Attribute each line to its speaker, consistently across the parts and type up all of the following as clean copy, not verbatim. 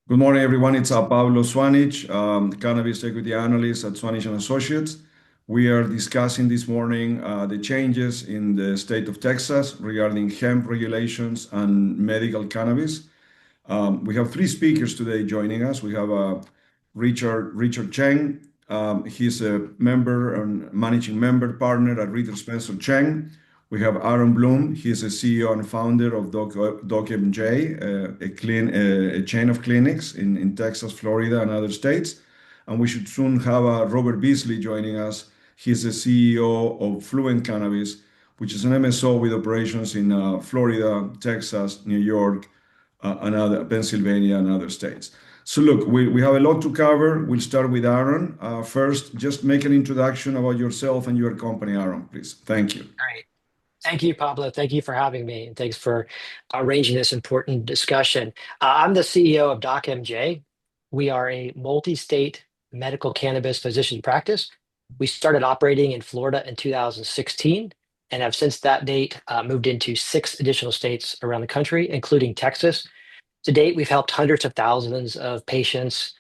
Speaker 1: Good morning, everyone. It's Pablo.zuanic, Cannabis Equity Analyst at Zuanic Associates. We are discussing this morning the changes in the state of Texas regarding hemp regulations and medical cannabis. We have three speakers today joining us. We have Richard Cheng. He's a member and managing member partner at Ritter Cheng. We have Aaron Bloom. He's a CEO and founder of DocMJ, a chain of clinics in Texas, Florida, and other states. And we should soon have Robert Beasley joining us. He's the CEO of Fluent Cannabis, which is an MSO with operations in Florida, Texas, New York, and Pennsylvania, and other states. So look, we have a lot to cover. We'll start with Aaron. First, just make an introduction about yourself and your company, Aaron, please. Thank you.
Speaker 2: Great. Thank you, Pablo. Thank you for having me, and thanks for arranging this important discussion. I'm the CEO of DocMJ. We are a multi-state medical cannabis physician practice. We started operating in Florida in 2016 and have since that date moved into 6 additional states around the country, including Texas. To date, we've helped hundreds of thousands of patients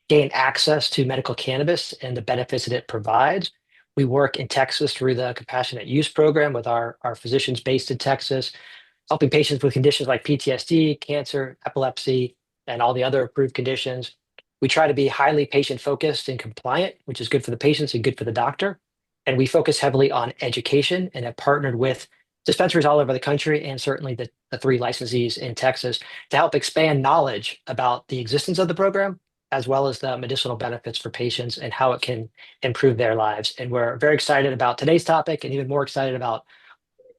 Speaker 2: gain access to medical cannabis and the benefits that it provides. We work in Texas through the compassionate use program with our physicians based in Texas, helping patients with conditions like PTSD, cancer, epilepsy, and all the other approved conditions. We try to be highly patient focused and compliant, which is good for the patients and good for the doctor. And we focus heavily on education and have partnered with dispensaries all over the country and certainly the 3 licensees in Texas to help expand knowledge about the existence of the program, as well as the medicinal benefits for patients and how it can improve their lives. And we're very excited about today's topic and even more excited about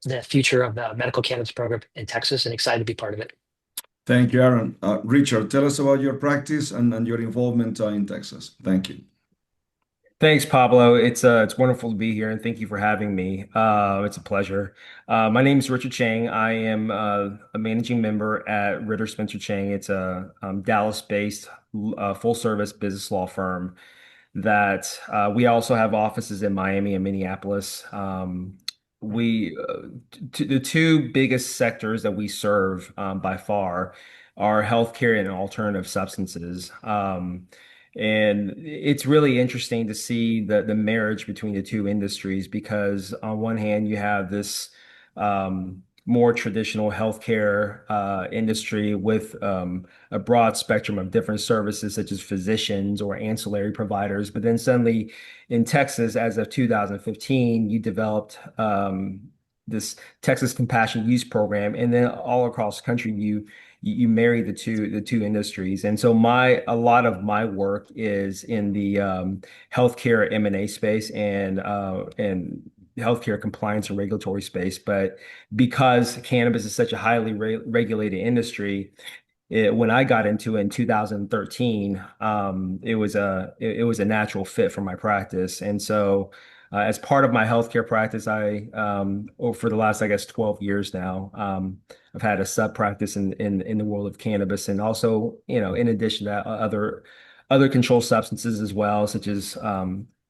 Speaker 2: the future of the medical cannabis program in Texas and excited to be part of it.
Speaker 1: Thank you, Aaron. Richard, tell us about your practice and your involvement in Texas. Thank you.
Speaker 3: Thanks, Pablo. It's wonderful to be here, and thank you for having me. It's a pleasure. My name is Richard Cheng. I am a managing member at Ritter Cheng. It's a Dallas-based full-service business law firm that we also have offices in Miami and Minneapolis. The two biggest sectors that we serve by far are healthcare and alternative substances. And it's really interesting to see the marriage between the two industries because on one hand you have this more traditional healthcare industry with a broad spectrum of different services such as physicians or ancillary providers. But then suddenly in Texas, as of 2015, you developed this Texas Compassionate Use Program, and then all across the country you marry the two industries. And so a lot of my work is in the healthcare M&A space and healthcare compliance and regulatory space. But because cannabis is such a highly regulated industry, when I got into it in 2013, it was a natural fit for my practice. And so as part of my healthcare practice, for the last, I guess, 12 years now, I've had a sub practice in the world of cannabis, and also, in addition to other controlled substances as well, such as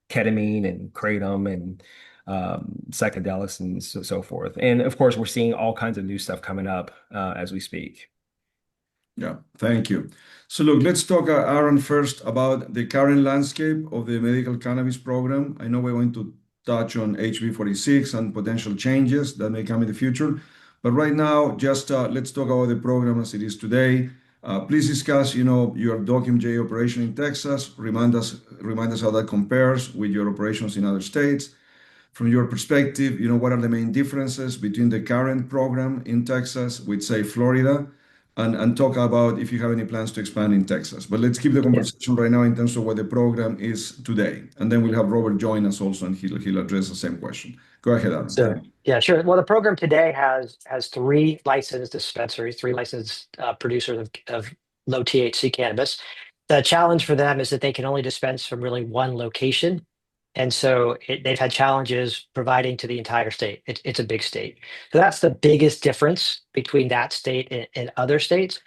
Speaker 3: ketamine and kratom and psychedelics and so forth. And of course, we're seeing all kinds of new stuff coming up as we speak.
Speaker 1: Yeah, thank you. So look, let's talk, Aaron, first about the current landscape of the medical cannabis program. I know we're going to touch on HB 46 and potential changes that may come in the future. But right now, just let's talk about the program as it is today. Please discuss, your DocMJ operation in Texas. Remind us how that compares with your operations in other states. From your perspective, what are the main differences between the current program in Texas with, say, Florida? And talk about if you have any plans to expand in Texas. But let's keep the conversation right now in terms of what the program is today. And then we'll have Robert join us also, and he'll address the same question. Go ahead, Aaron.
Speaker 2: So, yeah, sure. Well, the program today has 3 licensed dispensaries, 3 licensed producers of low THC cannabis. The challenge for them is that they can only dispense from really one location. And so they've had challenges providing to the entire state. It's a big state. So that's the biggest difference between that state and other states.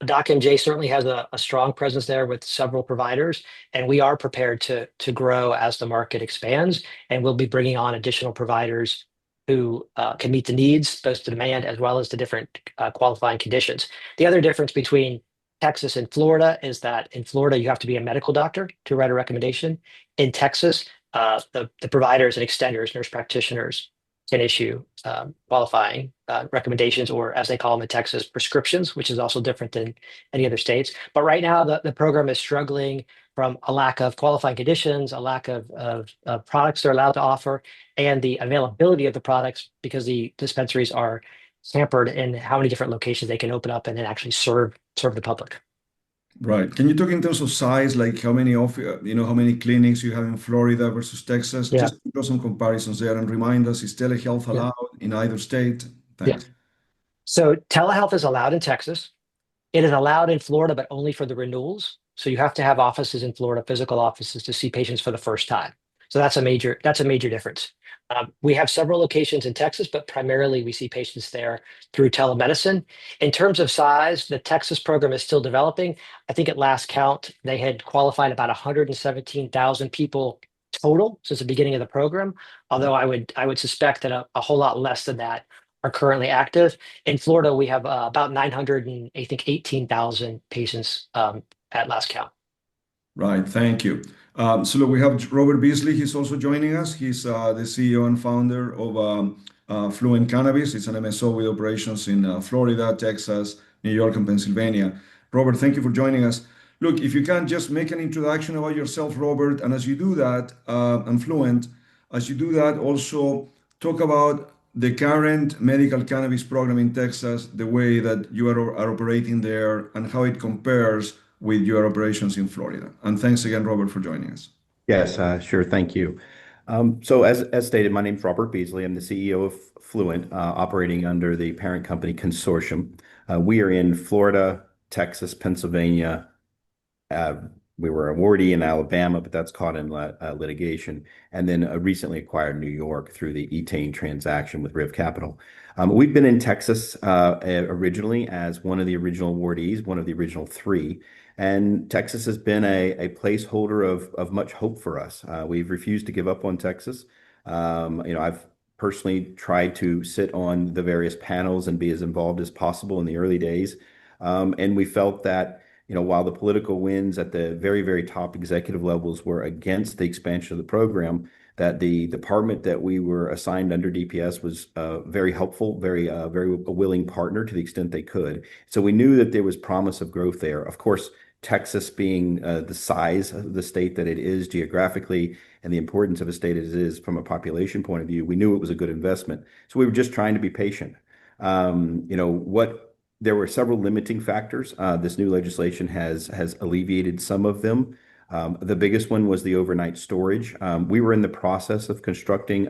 Speaker 2: DocMJ certainly has a strong presence there with several providers, and we are prepared to grow as the market expands. And we'll be bringing on additional providers who can meet the needs, both the demand as well as the different qualifying conditions. The other difference between Texas and Florida is that in Florida, you have to be a medical doctor to write a recommendation. In Texas, the providers and extenders, nurse practitioners, can issue qualifying recommendations, or as they call them in Texas, prescriptions, which is also different than any other states. But right now, the program is struggling from a lack of qualifying conditions, a lack of products they're allowed to offer, and the availability of the products because the dispensaries are hampered in how many different locations they can open up and then actually serve the public.
Speaker 1: Right. Can you talk in terms of size, like how many how many clinics you have in Florida versus Texas?
Speaker 2: Yeah,
Speaker 1: Just to draw some comparisons there and remind us, is telehealth
Speaker 2: yeah,
Speaker 1: allowed in either state?
Speaker 2: yeah.
Speaker 1: Thanks.
Speaker 2: So telehealth is allowed in Texas. It is allowed in Florida, but only for the renewals. So you have to have offices in Florida, physical offices, to see patients for the first time. So that's a major difference. We have several locations in Texas, but primarily we see patients there through telemedicine. In terms of size, the Texas program is still developing. I think at last count, they had qualified about 117,000 people total since the beginning of the program. Although I would suspect that a whole lot less than that are currently active. In Florida, we have about 900 and I think 18,000 patients at last count.
Speaker 1: Right, thank you. So look, we have Robert Beasley. He's also joining us. He's the CEO and founder of Fluent Cannabis. It's an MSO with operations in Florida, Texas, New York, and Pennsylvania. Robert, thank you for joining us. Look, if you can just make an introduction about yourself, Robert, and as you do that, and Fluent, as you do that, also talk about the current medical cannabis program in Texas, the way that you are operating there, and how it compares with your operations in Florida. And thanks again, Robert, for joining us.
Speaker 4: Yes, sure. Thank you. So as stated, my name is Robert Beasley. I'm the CEO of Fluent, operating under the parent company consortium. We are in Florida, Texas, Pennsylvania. Uh, we were awardee in Alabama, but that's caught in litigation. And then recently acquired New York through the Etain transaction with Riv Capital. We've been in Texas originally as one of the original awardees, one of the original three. And Texas has been a placeholder of much hope for us. We've refused to give up on Texas. I've personally tried to sit on the various panels and be as involved as possible in the early days. And we felt that, while the political winds at the very, very top executive levels were against the expansion of the program, that the department that we were assigned under DPS was very helpful, very a willing partner to the extent they could. So we knew that there was promise of growth there. Of course, Texas being the size of the state that it is geographically and the importance of a state as it is from a population point of view, we knew it was a good investment. So we were just trying to be patient. There were several limiting factors. This new legislation has alleviated some of them. The biggest one was the overnight storage. We were in the process of constructing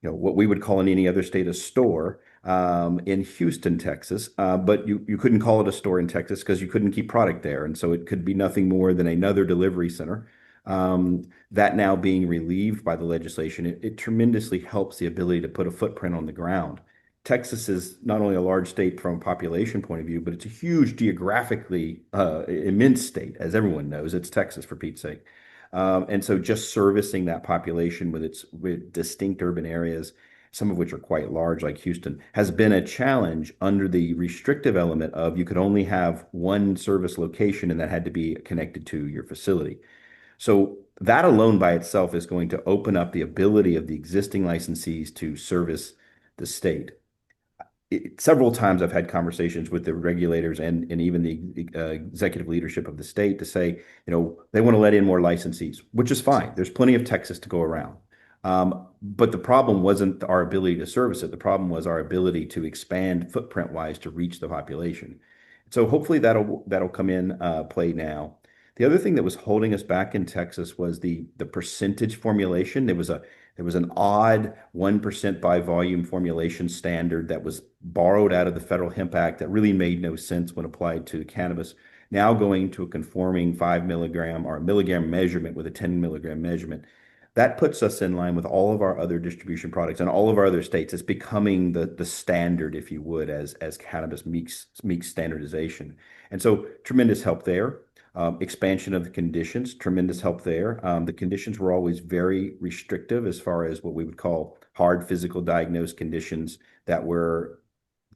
Speaker 4: what we would call in any other state a store in Houston, Texas. But you couldn't call it a store in Texas because you couldn't keep product there. And so it could be nothing more than another delivery center. That now being relieved by the legislation, it tremendously helps the ability to put a footprint on the ground. Texas is not only a large state from a population point of view, but it's a huge geographically immense state, as everyone knows. It's Texas, for Pete's sake. And so just servicing that population with distinct urban areas, some of which are quite large, like Houston, has been a challenge under the restrictive element of you could only have one service location and that had to be connected to your facility. So that alone by itself is going to open up the ability of the existing licensees to service the state. Several times I've had conversations with the regulators and even the executive leadership of the state to say, they want to let in more licensees, which is fine. There's plenty of Texas to go around. But the problem wasn't our ability to service it. The problem was our ability to expand footprint wise to reach the population. So hopefully that'll come in play now. The other thing that was holding us back in Texas was the percentage formulation. There was an odd 1% by volume formulation standard that was borrowed out of the Federal Hemp Act that really made no sense when applied to cannabis. Now going to a conforming 5 milligram or a milligram measurement with a 10 milligram measurement. That puts us in line with all of our other distribution products and all of our other states. It's becoming the standard, if you would, as cannabis meets standardization. And so tremendous help there. Expansion of the conditions, tremendous help there. The conditions were always very restrictive as far as what we would call hard physical diagnosed conditions that were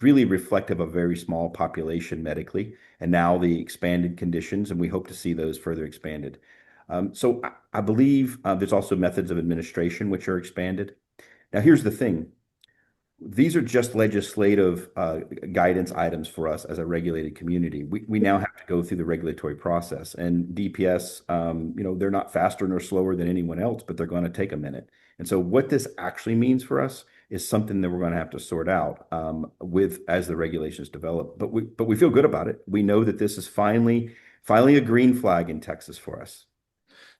Speaker 4: really reflective of a very small population medically, and now the expanded conditions, and we hope to see those further expanded. So I believe there's also methods of administration which are expanded. Now, here's the thing. These are just legislative guidance items for us as a regulated community. We now have to go through the regulatory process, and DPS, they're not faster nor slower than anyone else, but they're going to take a minute. And so what this actually means for us is something that we're going to have to sort out as the regulations develop. But we feel good about it. We know that this is finally a green flag in Texas for us.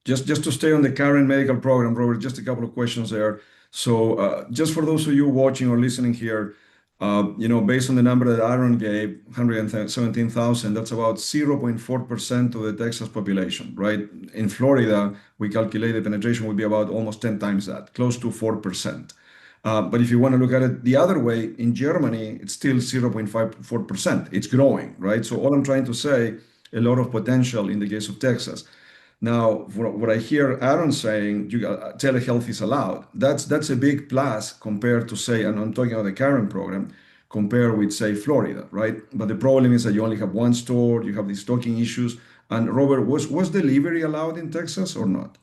Speaker 1: Just to stay on the current medical program, Robert, just a couple of questions there. So just for those of you watching or listening here, based on the number that Aaron gave, 117,000, that's about 0.4% of the Texas population, right? In Florida, we calculate the penetration would be about almost 10 times that, close to 4%. But if you want to look at it the other way, in Germany, it's still 0.54%. It's growing, right? So all I'm trying to say, a lot of potential in the case of Texas. Now, what I hear Aaron saying, telehealth is allowed. That's a big plus compared to, say, and I'm talking about the current program, compared with, say, Florida, right? But the problem is that you only have one store, you have these stocking issues. And Robert, was delivery allowed in Texas or not?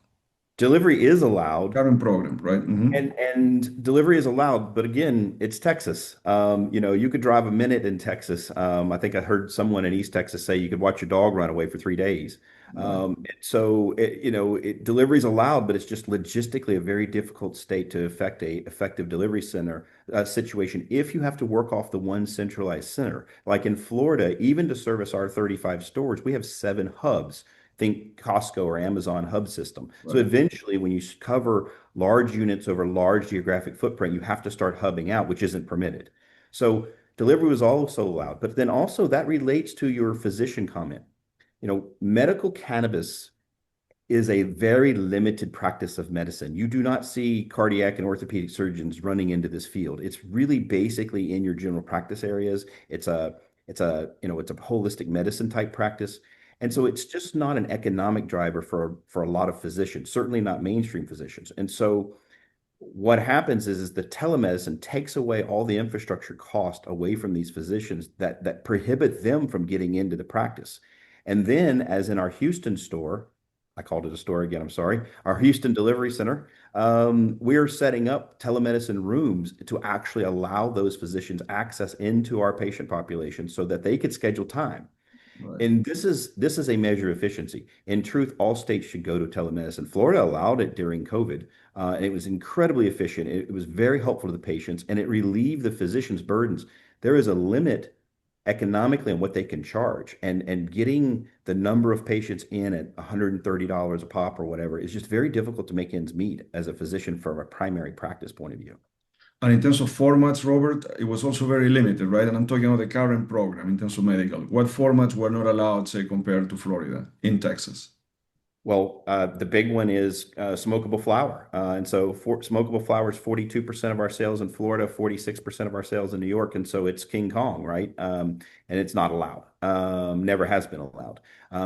Speaker 4: Delivery is allowed.
Speaker 1: Current program, right? Mm-hmm.
Speaker 4: And delivery is allowed, but again, it's Texas. You could drive a minute in Texas. I think I heard someone in East Texas say you could watch your dog run away for 3 days. Delivery is allowed, but it's just logistically a very difficult state to affect a effective delivery center situation if you have to work off the one centralized center. Like in Florida, even to service our 35 stores, we have 7 hubs. Think Costco or Amazon hub system.
Speaker 1: Right.
Speaker 4: So eventually, when you cover large units over large geographic footprint, you have to start hubbing out, which isn't permitted. So delivery was also allowed, but then also that relates to your physician comment. Medical cannabis is a very limited practice of medicine. You do not see cardiac and orthopedic surgeons running into this field. It's really basically in your general practice areas. It's a holistic medicine type practice. And so it's just not an economic driver for a lot of physicians, certainly not mainstream physicians. And so what happens is the telemedicine takes away all the infrastructure cost away from these physicians that prohibit them from getting into the practice. And then, as in our Houston store, I called it a store again, I'm sorry, our Houston delivery center, we're setting up telemedicine rooms to actually allow those physicians access into our patient population so that they could schedule time.
Speaker 1: Right.
Speaker 4: And this is a measure of efficiency. In truth, all states should go to telemedicine. Florida allowed it during COVID, and it was incredibly efficient. It was very helpful to the patients, and it relieved the physicians' burdens. There is a limit economically on what they can charge, and getting the number of patients in at $130 a pop or whatever is just very difficult to make ends meet as a physician from a primary practice point of view.
Speaker 1: And in terms of formats, Robert, it was also very limited, right? And I'm talking about the current program in terms of medical. What formats were not allowed, say, compared to Florida in Texas?
Speaker 4: Well, the big one is smokable flower. And so smokable flower is 42% of our sales in Florida, 46% of our sales in New York. And so it's King Kong, right? And it's not allowed. Never has been allowed.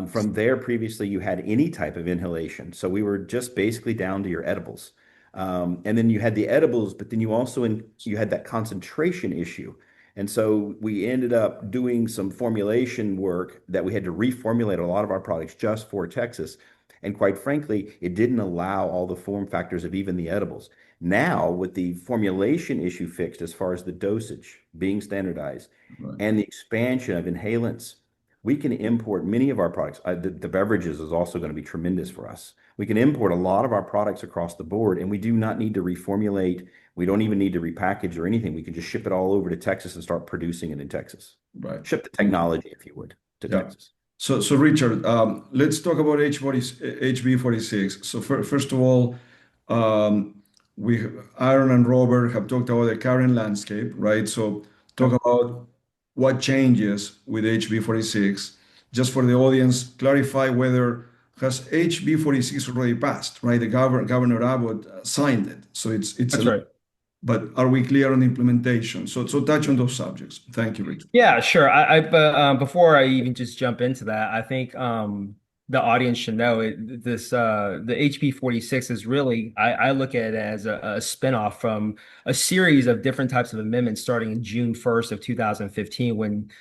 Speaker 4: From there, previously, you had any type of inhalation. So we were just basically down to your edibles. And then you had the edibles, but then you also you had that concentration issue. And so we ended up doing some formulation work that we had to reformulate a lot of our products just for Texas. And quite frankly, it didn't allow all the form factors of even the edibles. Now, with the formulation issue fixed as far as the dosage being standardized, right, and the expansion of inhalants, we can import many of our products. The beverages is also going to be tremendous for us. We can import a lot of our products across the board, and we do not need to reformulate. We don't even need to repackage or anything. We can just ship it all over to Texas and start producing it in Texas.
Speaker 1: Right.
Speaker 4: Ship the technology, if you would, to Texas.
Speaker 1: So Richard, let's talk about HB46. So first of all, Aaron and Robert have talked about the current landscape, right? So talk about what changes with HB46. Just for the audience, clarify whether has HB46 already passed, right? The Governor Abbott signed it, so it's
Speaker 3: That's right.
Speaker 1: But are we clear on implementation? So touch on those subjects. Thank you, Richard.
Speaker 3: Yeah, sure. Before I even just jump into that, I think the audience should know, the HB 46 is really, I look at it as a spinoff from a series of different types of amendments starting in June 1st of 2015 when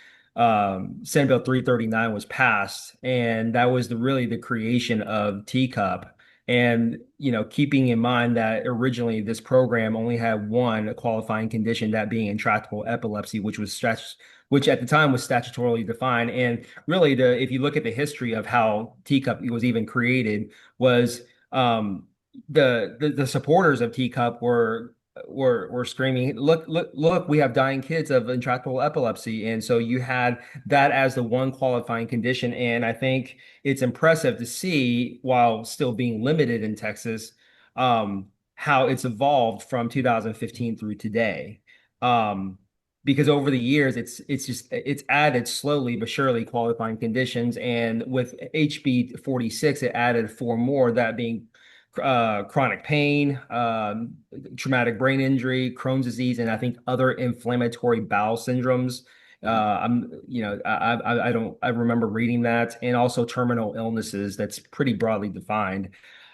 Speaker 3: Senate Bill 339 was passed, and that was really the creation of Teacup. And keeping in mind that originally this program only had one qualifying condition, that being intractable epilepsy, which at the time was statutorily defined. And really, if you look at the history of how Teacup was even created, was the supporters of Teacup were screaming, look, we have dying kids of intractable epilepsy. And so you had that as the one qualifying condition. And I think it's impressive to see, while still being limited in Texas, how it's evolved from 2015 through today. Because over the years, it's added slowly but surely qualifying conditions. And with HB 46, it added four more, that being chronic pain, traumatic brain injury, Crohn's disease, and I think other inflammatory bowel syndromes. I remember reading that, and also terminal illnesses. That's pretty broadly defined.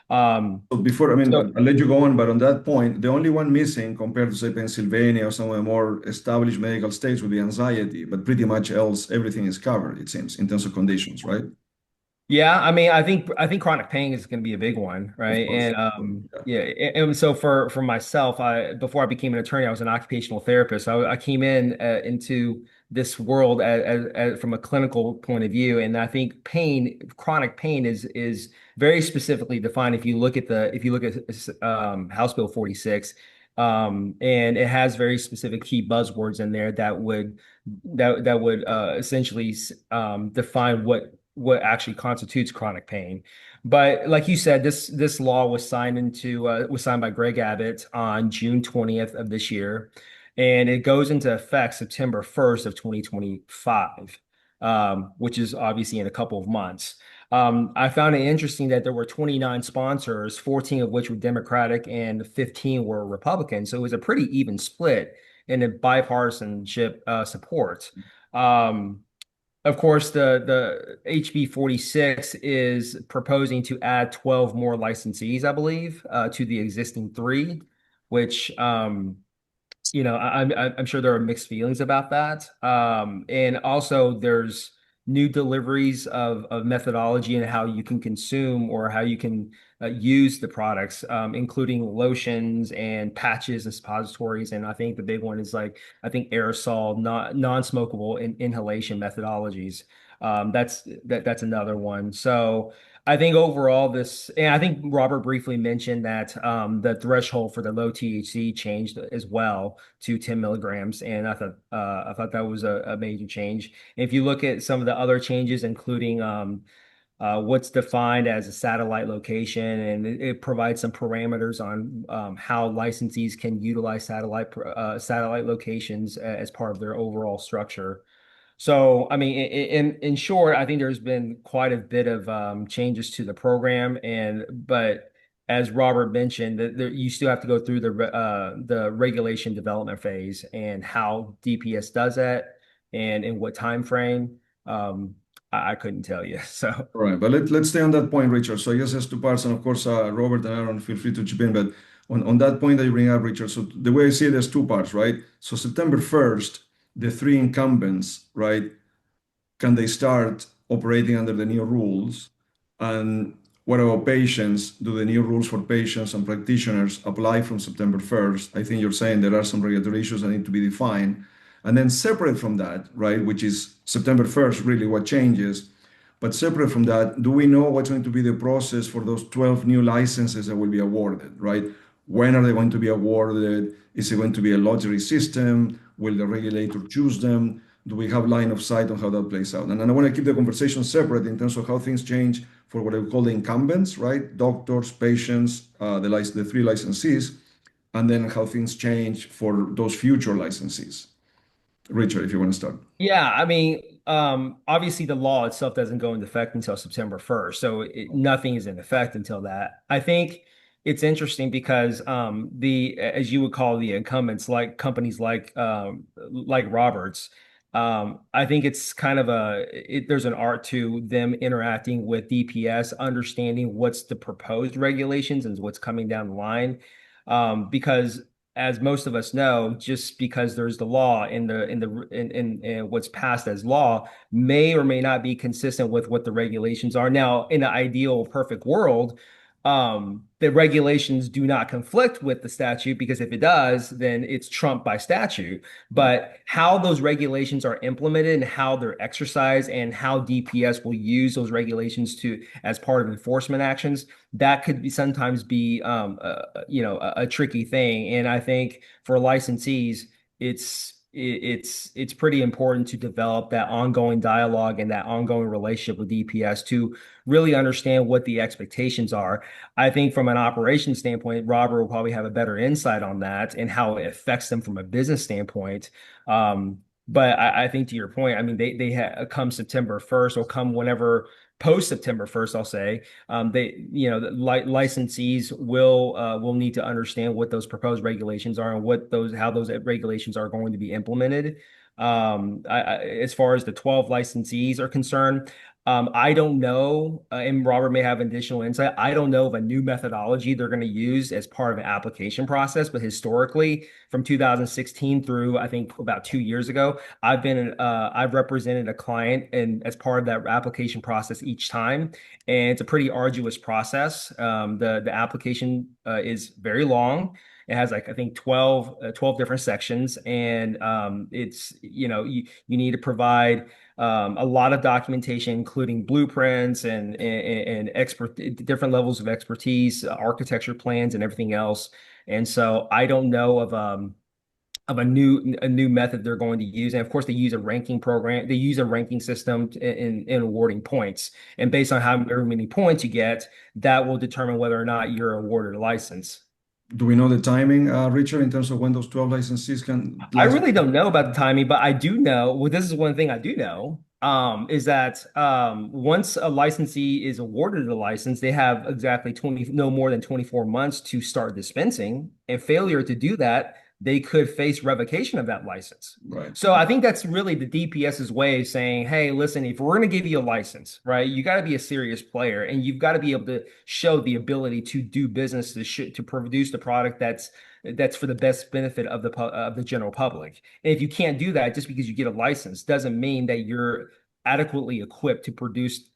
Speaker 1: So before, I mean,
Speaker 3: So
Speaker 1: I'll let you go on, but on that point, the only one missing compared to, say, Pennsylvania or some of the more established medical states would be anxiety, but pretty much else, everything is covered, it seems, in terms of conditions, right?
Speaker 3: yeah, I mean, I think chronic pain is going to be a big one,
Speaker 1: Of
Speaker 3: right?
Speaker 1: course.
Speaker 3: And
Speaker 1: Yeah.
Speaker 3: yeah, and so for myself, before I became an attorney, I was an occupational therapist. I came into this world from a clinical point of view, and I think chronic pain is very specifically defined. If you look at House Bill 46, and it has very specific key buzzwords in there that would essentially define what actually constitutes chronic pain. But like you said, this law was signed by Greg Abbott on June 20th of this year, and it goes into effect September 1st of 2025, which is obviously in a couple of months. I found it interesting that there were 29 sponsors, 14 of which were Democratic and 15 were Republican. So it was a pretty even split in the bipartisanship support. Of course, the HB 46 is proposing to add 12 more licensees, I believe, to the existing three, which I'm sure there are mixed feelings about that. And also there's new deliveries of methodology and how you can consume or how you can use the products, including lotions and patches and suppositories. And I think the big one is I think aerosol, non-smokable inhalation methodologies. That's another one. So I think overall and I think Robert briefly mentioned that the threshold for the low THC changed as well to 10 milligrams, and I thought that was a major change. If you look at some of the other changes, including what's defined as a satellite location, and it provides some parameters on how licensees can utilize satellite locations as part of their overall structure. So, I mean, in short, I think there's been quite a bit of changes to the program, but as Robert mentioned, you still have to go through the regulation development phase and how DPS does that and in what time frame. I couldn't tell you. So,
Speaker 1: All right, but let's stay on that point, Richard. So I guess there's two parts, and of course, Robert and Aaron, feel free to chip in. But on that point that you bring up, Richard, so the way I see it, there's two parts, right? So September 1st, the three incumbents, right, can they start operating under the new rules? And what about patients? Do the new rules for patients and practitioners apply from September 1st? I think you're saying there are some regulatory issues that need to be defined. And then separate from that, right, which is September 1st, really what changes. But separate from that, do we know what's going to be the process for those 12 new licenses that will be awarded, right? When are they going to be awarded? Is it going to be a lottery system? Will the regulator choose them? Do we have line of sight on how that plays out? And I want to keep the conversation separate in terms of how things change for what I would call the incumbents, right? Doctors, patients, the three licensees, and then how things change for those future licensees. Richard, if you want to start.
Speaker 3: yeah, I mean, obviously the law itself doesn't go into effect until September 1st, so nothing is in effect until that. I think it's interesting because as you would call the incumbents, like companies like Roberts, I think it's kind of there's an art to them interacting with DPS, understanding what's the proposed regulations and what's coming down the line. Because as most of us know, just because there's the law in what's passed as law may or may not be consistent with what the regulations are. Now, in an ideal perfect world, the regulations do not conflict with the statute, because if it does, then it's trumped by statute. But how those regulations are implemented and how they're exercised and how DPS will use those regulations to as part of enforcement actions, that could be sometimes be a tricky thing. And I think for licensees, it's pretty important to develop that ongoing dialogue and that ongoing relationship with DPS to really understand what the expectations are. I think from an operations standpoint, Robert will probably have a better insight on that and how it affects them from a business standpoint. But I think to your point, I mean, they come September 1st or come whenever post September 1st, I'll say, the licensees will need to understand what those proposed regulations are and how those regulations are going to be implemented. As far as the 12 licensees are concerned, I don't know, and Robert may have additional insight. I don't know of a new methodology they're going to use as part of an application process, but historically, from 2016 through I think about 2 years ago, I've represented a client and as part of that application process each time, and it's a pretty arduous process. The application is very long. It has like I think 12 different sections, and it's you need to provide a lot of documentation, including blueprints and different levels of expertise, architecture plans, and everything else. And so I don't know of a new method they're going to use. And of course, they use a ranking program. They use a ranking system in awarding points. And based on how many points you get, that will determine whether or not you're awarded a license.
Speaker 1: Do we know the timing, Richard, in terms of when those 12 licensees can?
Speaker 3: I really don't know about the timing, but I do know, well, this is one thing I do know, is that once a licensee is awarded a license, they have exactly no more than 24 months to start dispensing. And failure to do that, they could face revocation of that license.
Speaker 1: Right.
Speaker 3: So I think that's really the DPS's way of saying, hey, listen, if we're going to give you a license, right, you got to be a serious player, and you've got to be able to show the ability to do business, to produce the product that's for the best benefit of the general public. And if you can't do that just because you get a license, doesn't mean that you're adequately equipped to produce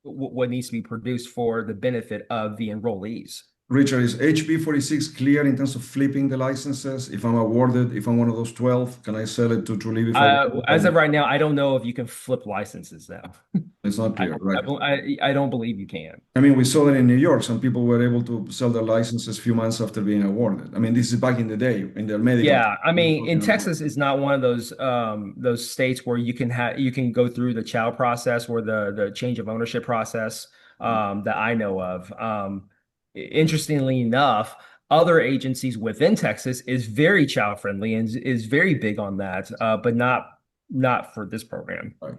Speaker 3: what needs to be produced for the benefit of the enrollees.
Speaker 1: Richard, is HB 46 clear in terms of flipping the licenses? If I'm awarded, if I'm one of those 12, can I sell it to Trulieve?
Speaker 3: As of right now, I don't know if you can flip licenses now.
Speaker 1: It's not clear, right?
Speaker 3: I don't believe you can.
Speaker 1: I mean, we saw that in New York. Some people were able to sell their licenses a few months after being awarded. I mean, this is back in the day in their medical.
Speaker 3: Yeah, I mean, in Texas is not one of those states where you can go through the child process or the change of ownership process that I know of. Interestingly enough, other agencies within Texas is very child friendly and is very big on that, but not for this program.
Speaker 1: Right.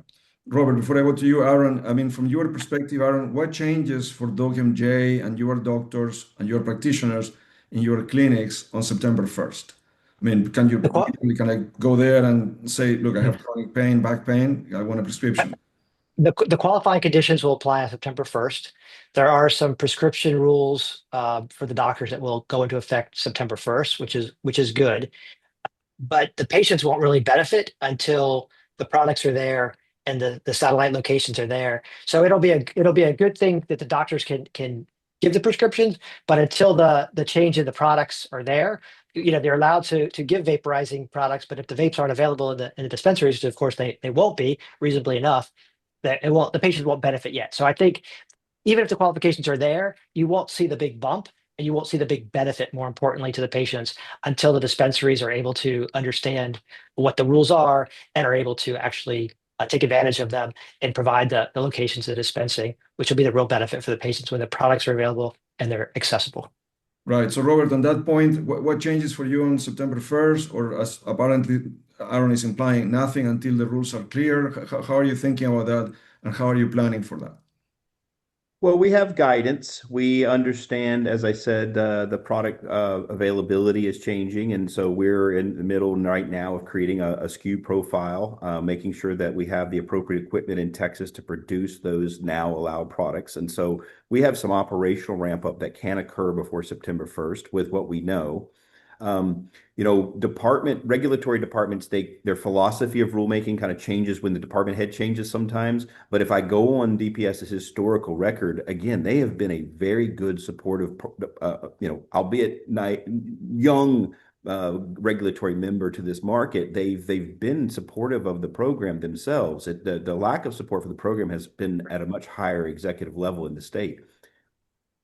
Speaker 1: Robert, before I go to you, Aaron, I mean, from your perspective, Aaron, what changes for DocMJ and your doctors and your practitioners in your clinics on September 1st? I mean, can I go there and say, look, I have chronic pain, back pain, I want a prescription?
Speaker 2: The qualifying conditions will apply on September 1st. There are some prescription rules for the doctors that will go into effect September 1st, which is good. But the patients won't really benefit until the products are there and the satellite locations are there. So it'll be a good thing that the doctors can give the prescriptions, but until the change in the products are there, they're allowed to give vaporizing products. But if the vapes aren't available in the dispensaries, of course they won't be reasonably enough, that the patient won't benefit yet. So I think even if the qualifications are there, you won't see the big bump and you won't see the big benefit, more importantly, to the patients until the dispensaries are able to understand what the rules are and are able to actually take advantage of them and provide the locations of dispensing, which will be the real benefit for the patients when the products are available and they're accessible.
Speaker 1: Right. So, Robert, on that point, what changes for you on September 1st, or as apparently Aaron is implying, nothing until the rules are clear? How are you thinking about that, and how are you planning for that?
Speaker 4: Well, we have guidance. We understand, as I said, the product availability is changing. And so we're in the middle right now of creating a SKU profile, making sure that we have the appropriate equipment in Texas to produce those now allowed products. And so we have some operational ramp up that can occur before September 1st with what we know. Regulatory departments, their philosophy of rulemaking kind of changes when the department head changes sometimes. But if I go on DPS's historical record, again, they have been a very good supportive, albeit young regulatory member to this market. They've been supportive of the program themselves. The lack of support for the program has been at a much higher executive level in the state.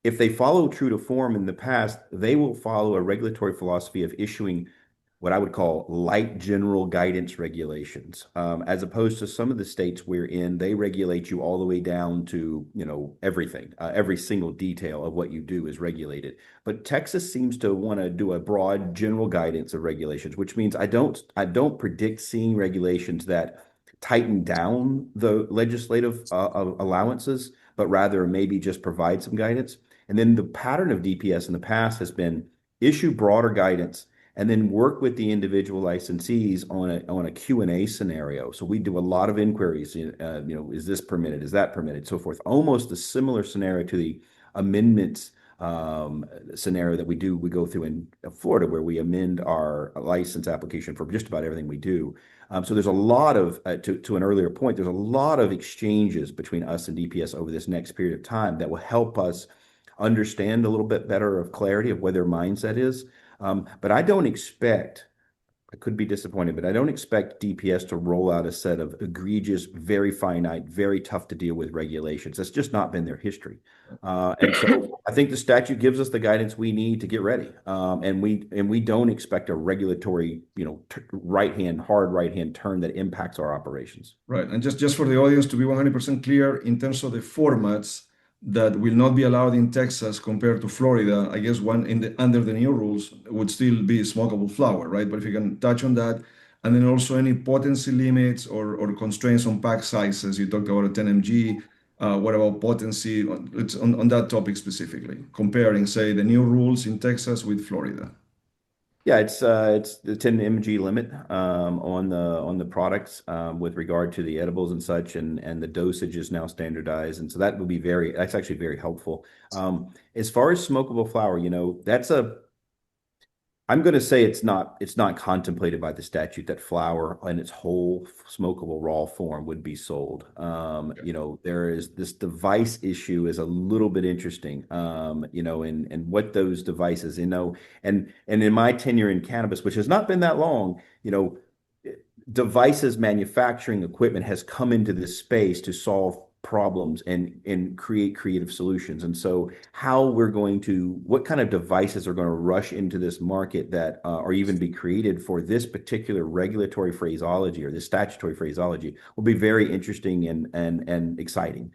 Speaker 4: If they follow true to form in the past, they will follow a regulatory philosophy of issuing what I would call light general guidance regulations, as opposed to some of the states wherein they regulate you all the way down to, everything. Every single detail of what you do is regulated. But Texas seems to want to do a broad general guidance of regulations, which means I don't predict seeing regulations that tighten down the legislative allowances, but rather maybe just provide some guidance. And then the pattern of DPS in the past has been issue broader guidance and then work with the individual licensees on a Q&A scenario. So we do a lot of inquiries, is this permitted? Is that permitted? So forth. Almost a similar scenario to the amendments scenario that we go through in Florida, where we amend our license application for just about everything we do. So there's a lot of, to an earlier point, there's a lot of exchanges between us and DPS over this next period of time that will help us understand a little bit better of clarity of where their mindset is. But I could be disappointed, but I don't expect DPS to roll out a set of egregious, very finite, very tough to deal with regulations. That's just not been their history. And so I think the statute gives us the guidance we need to get ready. And we don't expect a regulatory, hard right hand turn that impacts our operations.
Speaker 1: Right. And just for the audience to be 100% clear, in terms of the formats that will not be allowed in Texas compared to Florida, I guess under the new rules would still be smokable flower, right? But if you can touch on that, and then also any potency limits or constraints on pack sizes. You talked about a 10 mg. What about potency? It's on that topic specifically, comparing, say, the new rules in Texas with Florida.
Speaker 4: Yeah, it's the 10 mg limit on the products with regard to the edibles and such, and the dosage is now standardized, and so that would be that's actually very helpful. As far as smokable flower, I'm going to say it's not contemplated by the statute that flower in its whole smokable raw form would be sold. There is this device issue is a little bit interesting, and what those devices, and in my tenure in cannabis, which has not been that long, devices manufacturing equipment has come into this space to solve problems and create creative solutions. And so what kind of devices are going to rush into this market that or even be created for this particular regulatory phraseology or this statutory phraseology will be very interesting and exciting.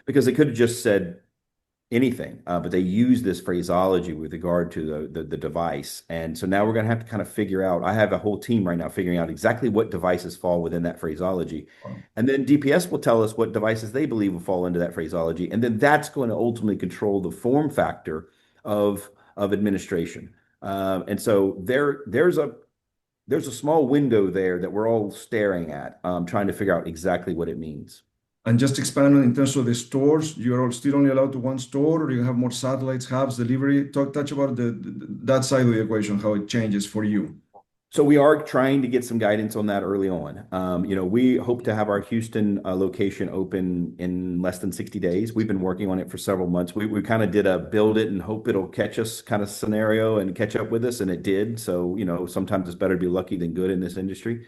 Speaker 4: Because they could have just said anything, but they use this phraseology with regard to the device. And so now we're going to have to kind of figure out, I have a whole team right now figuring out exactly what devices fall within that phraseology. And then DPS will tell us what devices they believe will fall into that phraseology. And then that's going to ultimately control the form factor of administration. And so there's a small window there that we're all staring at, trying to figure out exactly what it means.
Speaker 1: And just expand on in terms of the stores, you're still only allowed to one store, or you have more satellites, hubs, delivery? Touch about that side of the equation, how it changes for you.
Speaker 4: So we are trying to get some guidance on that early on. We hope to have our Houston location open in less than 60 days. We've been working on it for several months. We kind of did a build it and hope it'll catch us kind of scenario and catch up with us, and it did. So, sometimes it's better to be lucky than good in this industry.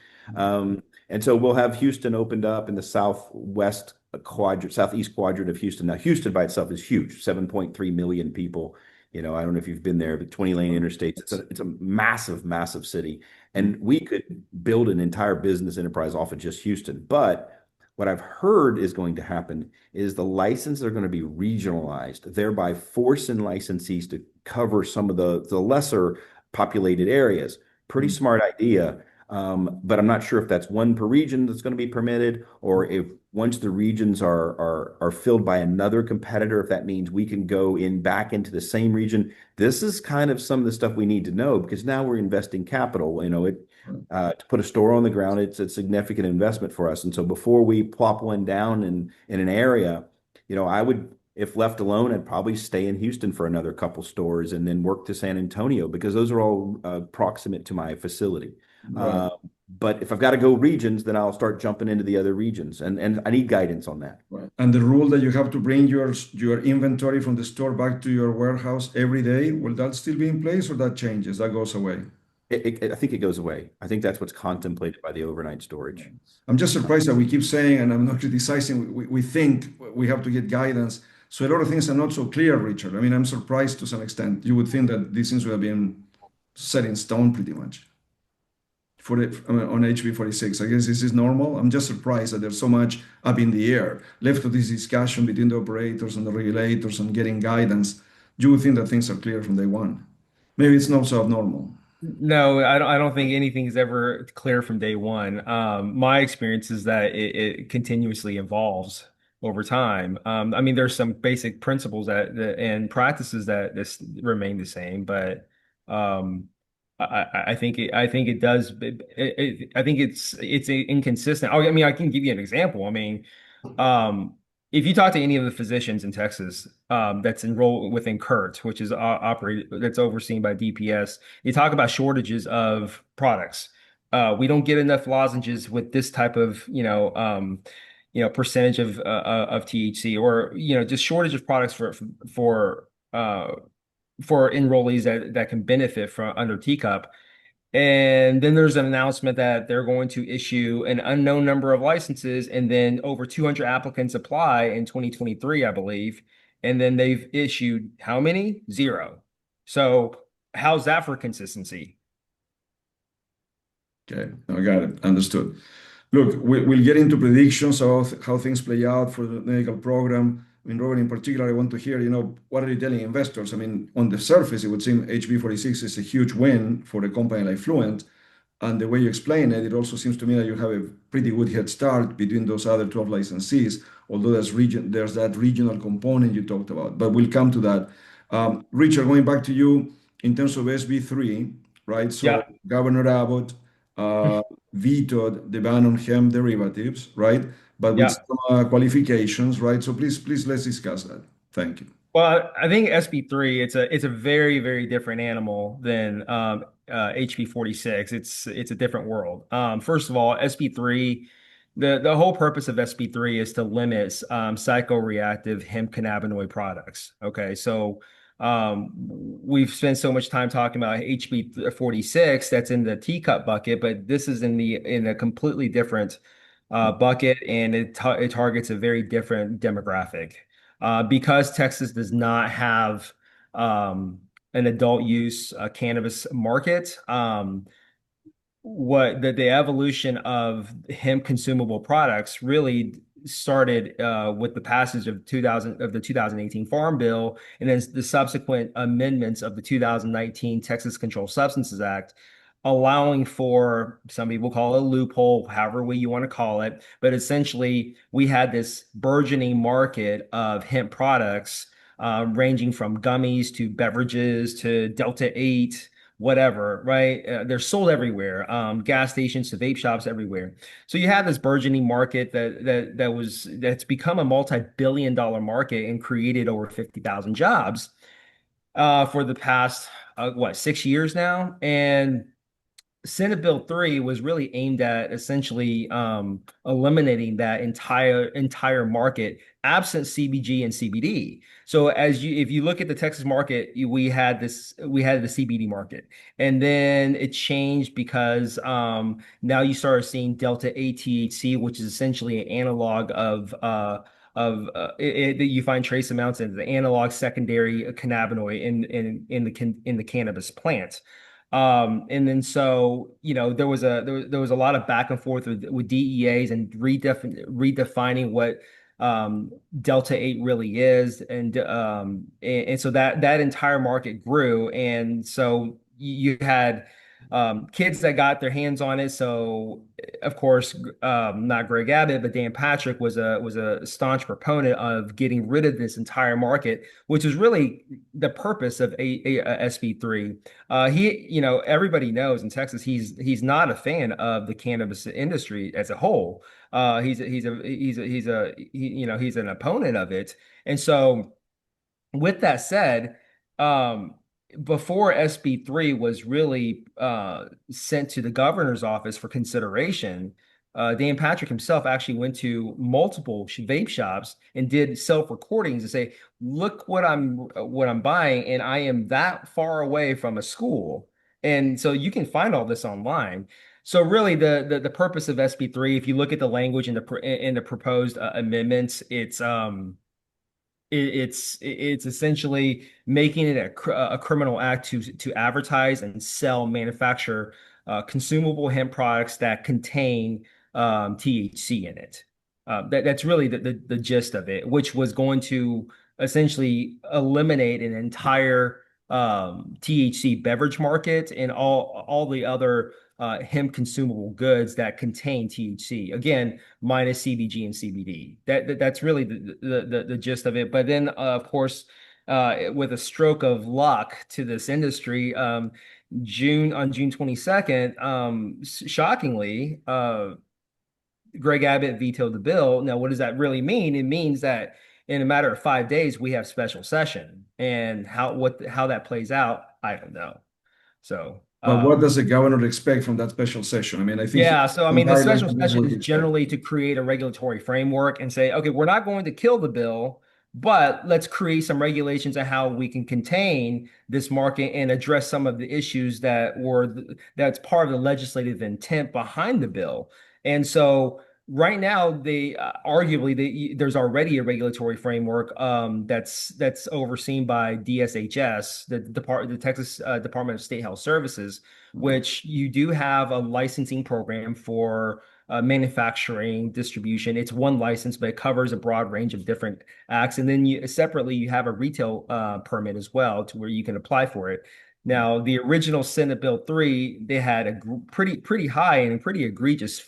Speaker 4: And so we'll have Houston opened up in the southeast quadrant of Houston. Now, Houston by itself is huge, 7.3 million people. I don't know if you've been there, but 20-lane interstates. It's a massive, massive city. And we could build an entire business enterprise off of just Houston. But what I've heard is going to happen is the licenses are going to be regionalized, thereby forcing licensees to cover some of the lesser populated areas. Pretty smart idea. But I'm not sure if that's one per region that's going to be permitted, or if once the regions are filled by another competitor, if that means we can go in back into the same region. This is kind of some of the stuff we need to know because now we're investing capital. To put a store on the ground, it's a significant investment for us. And so before we plop one down in an area, I would, if left alone, I'd probably stay in Houston for another couple stores and then work to San Antonio because those are all proximate to my facility.
Speaker 1: Right.
Speaker 4: But if I've got to go regions, then I'll start jumping into the other regions, and I need guidance on that.
Speaker 1: Right. And the rule that you have to bring your inventory from the store back to your warehouse every day, will that still be in place or that changes? That goes away?
Speaker 4: I think it goes away. I think that's what's contemplated by the overnight storage.
Speaker 1: I'm just surprised that we keep saying, and I'm not criticizing, we think we have to get guidance. So a lot of things are not so clear, Richard. I mean, I'm surprised to some extent. You would think that these things would have been set in stone pretty much on HB 46. I guess this is normal. I'm just surprised that there's so much up in the air left to this discussion between the operators and the regulators and getting guidance. You would think that things are clear from day one. Maybe it's not so abnormal.
Speaker 3: No, I don't think anything is ever clear from day one. My experience is that it continuously evolves over time. I mean, there's some basic principles and practices that this remain the same, but I think it does. I think it's inconsistent. I mean, I can give you an example. I mean, if you talk to any of the physicians in Texas that's enrolled within CURT, which is that's overseen by DPS, they talk about shortages of products. We don't get enough lozenges with this type of percentage of THC, or just shortage of products for enrollees that can benefit from under teacup. And then there's an announcement that they're going to issue an unknown number of licenses, and then over 200 applicants apply in 2023, I believe. And then they've issued how many? Zero. So how's that for consistency?
Speaker 1: Okay, I got it. Understood. Look, we'll get into predictions of how things play out for the medical program. I mean, Robert, in particular, I want to hear, what are you telling investors? I mean, on the surface, it would seem HB 46 is a huge win for a company like Fluent. And the way you explain it, it also seems to me that you have a pretty good head start between those other 12 licensees, although there's that regional component you talked about. But we'll come to that. Richard, going back to you in terms of SB3, right? So
Speaker 3: Yeah.
Speaker 1: Governor Abbott vetoed the ban on hemp derivatives, right? But with
Speaker 3: Yeah.
Speaker 1: some qualifications, right? So please, let's discuss that. Thank you.
Speaker 3: Well, I think SB3, it's a very, very different animal than HB 46. It's a different world. First of all, SB3, the whole purpose of SB3 is to limit psychoreactive hemp cannabinoid products. Okay, so we've spent so much time talking about HB 46 that's in the teacup bucket, but this is in a completely different bucket, and it targets a very different demographic. Because Texas does not have an adult use cannabis market, what the evolution of hemp consumable products really started with the passage of the 2018 Farm Bill, and then the subsequent amendments of the 2019 Texas Controlled Substances Act, allowing for, some people call it a loophole, however way you want to call it, but essentially we had this burgeoning market of hemp products, ranging from gummies to beverages to Delta 8, whatever, right? They're sold everywhere, gas stations to vape shops everywhere. So you have this burgeoning market that's become a multi-billion-dollar market and created over 50,000 jobs for the past 6 years now. And Senate Bill 3 was really aimed at essentially eliminating that entire market, absent CBG and CBD. So if you look at the Texas market, we had the CBD market, and then it changed because now you started seeing Delta 8 THC, which is essentially an analog that you find trace amounts of the analog secondary cannabinoid in the cannabis plant. And then so there was a lot of back and forth with DEAs and redefining what Delta 8 really is, and so that entire market grew, and so you had kids that got their hands on it. So, of course, not Greg Abbott, but Dan Patrick was a staunch proponent of getting rid of this entire market, which is really the purpose of SB3. Everybody knows in Texas he's not a fan of the cannabis industry as a whole. He's an opponent of it, and so with that said, um, before SB3 was really sent to the governor's office for consideration, Dan Patrick himself actually went to multiple vape shops and did self-recordings to say, "Look what I'm buying, and I am that far away from a school." And so you can find all this online. So really, the purpose of SB3, if you look at the language in the proposed amendments, it's essentially making it a criminal act to advertise and sell, manufacture consumable hemp products that contain THC in it. That's really the gist of it, which was going to essentially eliminate an entire THC beverage market and all the other hemp consumable goods that contain THC. Again, minus CBG and CBD. That's really the gist of it. But then, of course, with a stroke of luck to this industry, June 22nd, shockingly, Greg Abbott vetoed the bill. Now, what does that really mean? It means that in a matter of 5 days, we have special session, and how that plays out, I don't know. So.
Speaker 1: But what does the governor expect from that special session? I mean, I think
Speaker 3: Yeah, so I mean, the special session is
Speaker 1: expect.
Speaker 3: generally to create a regulatory framework and say, okay, we're not going to kill the bill, but let's create some regulations on how we can contain this market and address some of the issues that's part of the legislative intent behind the bill. And so right now, there's already a regulatory framework that's overseen by DSHS, the Texas Department of State Health Services, which you do have a licensing program for manufacturing, distribution. It's one license, but it covers a broad range of different acts. And then you have a retail permit as well, to where you can apply for it. Now, the original Senate Bill 3, they had a pretty high and pretty egregious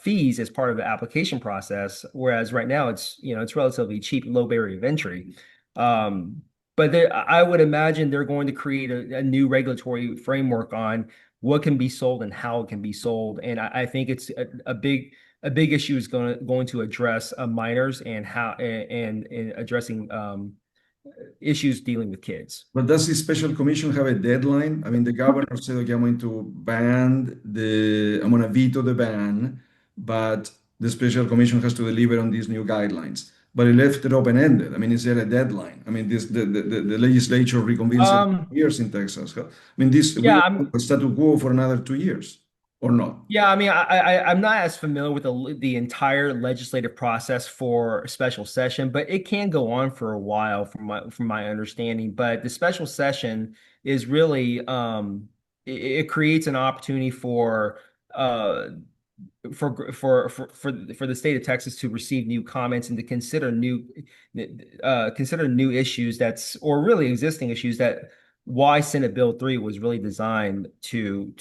Speaker 3: fees as part of the application process, whereas right now it's relatively cheap, low barrier of entry. But I would imagine they're going to create a new regulatory framework on what can be sold and how it can be sold, and I think it's a big issue is going to address minors and how and addressing issues dealing with kids.
Speaker 1: But does the special commission have a deadline? I mean, the governor said, okay, I'm going to veto the ban, but the special commission has to deliver on these new guidelines. But it left it open-ended. I mean, is there a deadline? I mean, the legislature reconvenes every years in Texas. I mean, we have a status quo for another 2 years, or not?
Speaker 3: Yeah, I mean, I'm not as familiar with the entire legislative process for special session, but it can go on for a while, from my understanding. But the special session is really it creates an opportunity for the state of Texas to receive new comments and to consider new issues or really existing issues that why Senate Bill 3 was really designed to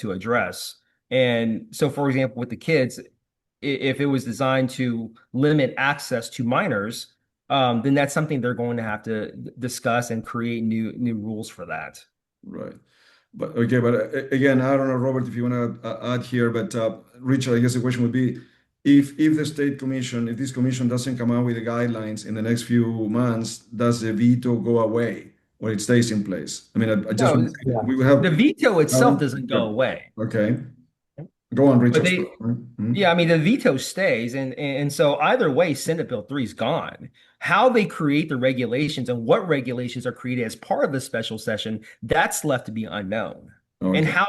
Speaker 3: address. And so, for example, with the kids, if it was designed to limit access to minors, then that's something they're going to have to discuss and create new rules for that.
Speaker 1: Right. But okay, but again, I don't know, Robert, if you want to add here, but Richard, I guess the question would be, if this commission doesn't come out with the guidelines in the next few months, does the veto go away or it stays in place? I mean, we will have
Speaker 3: the veto itself doesn't go away.
Speaker 1: Okay, go on, Richard.
Speaker 3: Yeah, I mean, the veto stays, and so either way, Senate Bill 3 is gone. How they create the regulations and what regulations are created as part of the special session, that's left to be unknown. Okay. And how